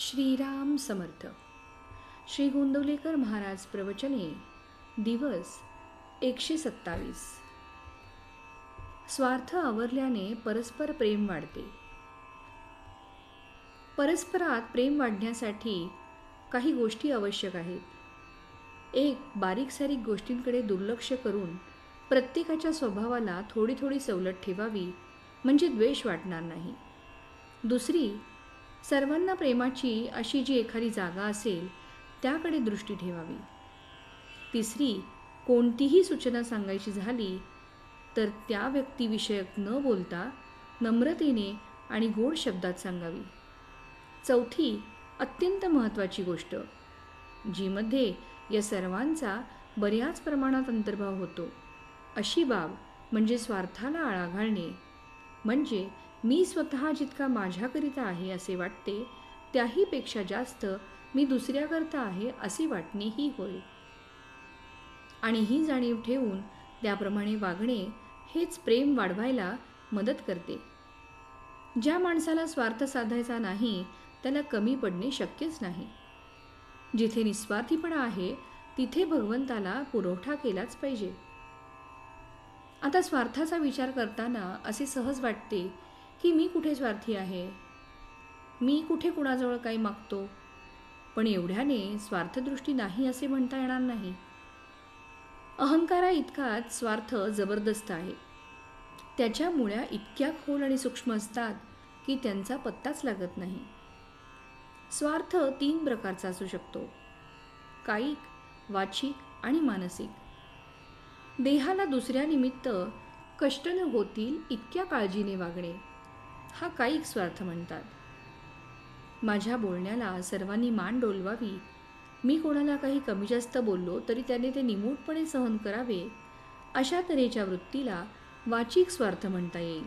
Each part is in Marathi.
श्रीराम समर्थ. श्री गोंदवलेकर महाराज प्रवचने दिवस 127. स्वार्थ आवरल्याने परस्पर प्रेम वाढते. परस्परात प्रेम वाढण्यासाठी काही गोष्टी आवश्यक आहेत. एक, बारीक सारीक गोष्टींकडे दुर्लक्ष करून प्रत्येकाच्या स्वभावाला थोडी थोडी सवलत ठेवावी, म्हणजे द्वेष वाटणार नाही. दुसरी, सर्वांना प्रेमाची अशी जी एखादी जागा असेल त्याकडे दृष्टी ठेवावी. तिसरी, कोणतीही सूचना सांगायची झाली तर त्या व्यक्तिविषयक न बोलता नम्रतेने आणि गोड शब्दात सांगावी. चौथी, अत्यंत महत्त्वाची गोष्ट, जीमध्ये या सर्वांचा बऱ्याच प्रमाणात अंतर्भाव होतो, अशी बाब म्हणजे स्वार्थाला आळा घालणे. म्हणजे मी स्वतः जितका माझ्याकरिता आहे असे वाटते, त्याहीपेक्षा जास्त मी दुसऱ्याकरता आहे असे वाटणे ही होय. आणि ही जाणीव ठेवून त्याप्रमाणे वागणे हेच प्रेम वाढवायला मदत करते. ज्या माणसाला स्वार्थ साधायचा नाही त्याला कमी पडणे शक्यच नाही. जिथे निस्वार्थीपणा आहे तिथे भगवंताला पुरवठा केलाच पाहिजे. आता स्वार्थाचा विचार करताना असे सहज वाटते की मी कुठे स्वार्थी आहे, मी कुठे कुणाजवळ काही मागतो. पण एवढ्याने स्वार्थदृष्टी नाही असे म्हणता येणार नाही. अहंकारा इतकाच स्वार्थ जबरदस्त आहे. त्याच्या मुळ्या इतक्या खोल आणि सूक्ष्म असतात की त्यांचा पत्ताच लागत नाही. स्वार्थ 3 प्रकारचा असू शकतो: कायिक, वाचिक आणि मानसिक. देहाला दुसऱ्यानिमित्त कष्ट न होतील इतक्या काळजीने वागणे हा कायिक स्वार्थ म्हणतात. माझ्या बोलण्याला सर्वांनी मान डोलवावी, मी कोणाला काही कमी जास्त बोललो तरी त्याने ते निमूटपणे सहन करावे, अशा तऱ्हेच्या वृत्तीला वाचिक स्वार्थ म्हणता येईल.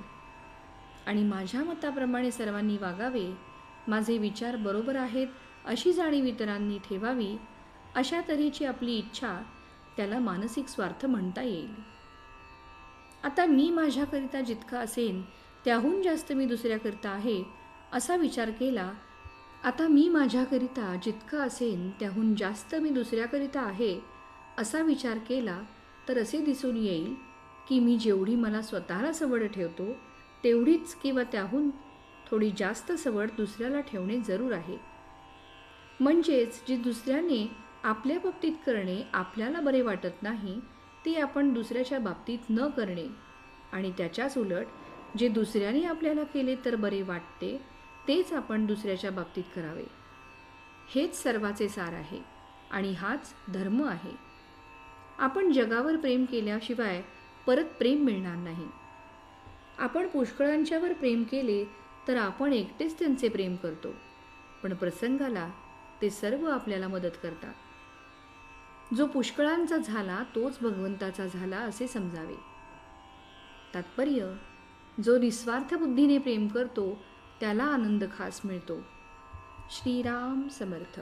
आणि माझ्या मताप्रमाणे सर्वांनी वागावे, माझे विचार बरोबर आहेत अशी जाणीव इतरांनी ठेवावी, अशा तऱ्हेची आपली इच्छा, त्याला मानसिक स्वार्थ म्हणता येईल. आता मी माझ्याकरिता जितका असेन त्याहून जास्त मी दुसऱ्याकरिता आहे असा विचार केला. आता मी माझ्याकरिता जितका असेन त्याहून जास्त मी दुसऱ्याकरिता आहे असा विचार केला तर असे दिसून येईल की मी जेवढी मला स्वतःला सवड ठेवतो तेवढीच किंवा त्याहून थोडी जास्त सवड दुसऱ्याला ठेवणे जरूर आहे. म्हणजेच जे दुसऱ्याने आपल्या बाबतीत करणे आपल्याला बरे वाटत नाही ते आपण दुसऱ्याच्या बाबतीत न करणे, आणि त्याच्याच उलट जे दुसऱ्याने आपल्याला केले तर बरे वाटते तेच आपण दुसऱ्याच्या बाबतीत करावे. हेच सर्वाचे सार आहे आणि हाच धर्म आहे. आपण जगावर प्रेम केल्याशिवाय परत प्रेम मिळणार नाही. आपण पुष्कळांच्यावर प्रेम केले तर आपण एकटेच त्यांचे प्रेम करतो, पण प्रसंगाला ते सर्व आपल्याला मदत करतात. जो पुष्कळांचा झाला तोच भगवंताचा झाला असे समजावे. तात्पर्य, जो निस्वार्थ बुद्धीने प्रेम करतो त्याला आनंद खास मिळतो. श्रीराम समर्थ.